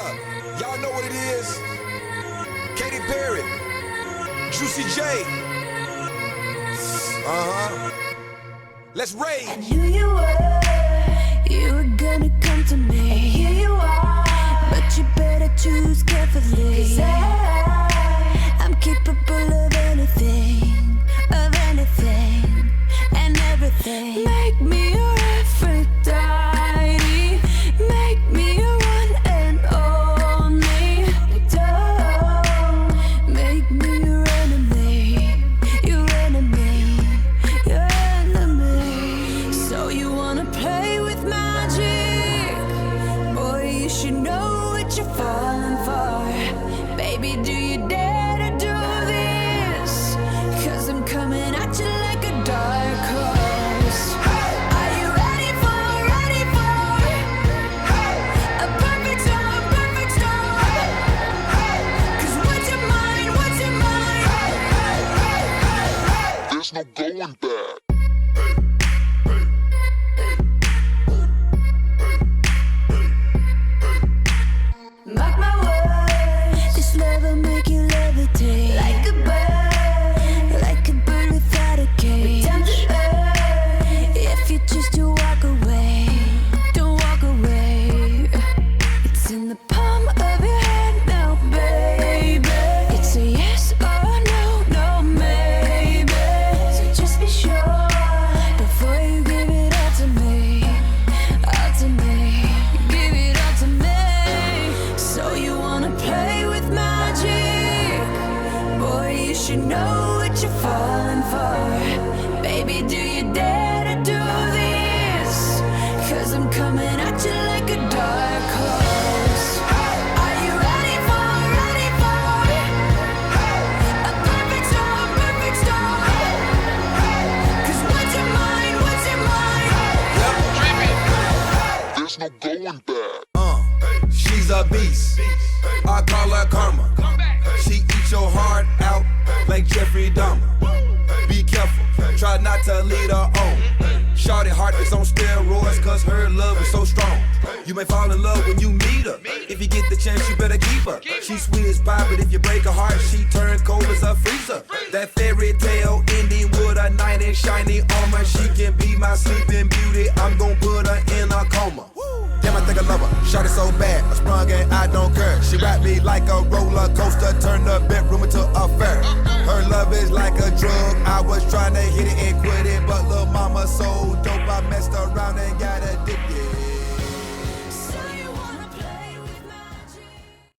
Yeah, y'all know what it is. Katy Perry, Juicy J. Let's rage. I knew you were gonna come to me. And here you are, but you better choose carefully. 'Cause I'm capable of anything, and everything. Make me your Aphrodite, make me your one and only. Don't make me your enemy, your enemy, your enemy. So you wanna play with magic? Boy, you should know what you're falling for. Baby, do you dare to do this? 'Cause I'm coming at you like a dark horse. Are you ready for a perfect storm, perfect storm? 'Cause what's your mind, what's your mind? There's no going back. Mark my words, this love will make you levitate like a bird without a cage. Down to earth, if you choose to walk away, don't walk away. It's in the palm of your hand now, baby. It's a yes or no, no maybe. So just be sure before you give it all to me, all to me. Give it all to me. So you wanna play with magic? Boy, you should know what you're falling for. Baby, do you dare to do this? 'Cause I'm coming at you like a dark horse. Are you ready for a perfect storm, perfect storm? 'Cause what's your mind, what's your mind? There's no going back. She's a beast. I call her karma. She eats your heart out like Jeffrey Dahmer. Be careful, try not to lead her on. Shawty heart is on steroids 'cause her love is so strong. You may fall in love when you meet her. If you get the chance, you better keep her. She's sweet as pie, but if you break her heart, she turns cold as a freezer. That fairy tale ending with a knight in shiny armor. She can be my sleeping beauty. I'm gon' put her in a coma. Damn, I think I love her. Shot it so bad, I sprung and I don't care. She wrapped me like a roller coaster, turned the bedroom into a fair. Her love is like a drug. I was trying to hit it and quit it, but lil' mama so dope, I messed around and got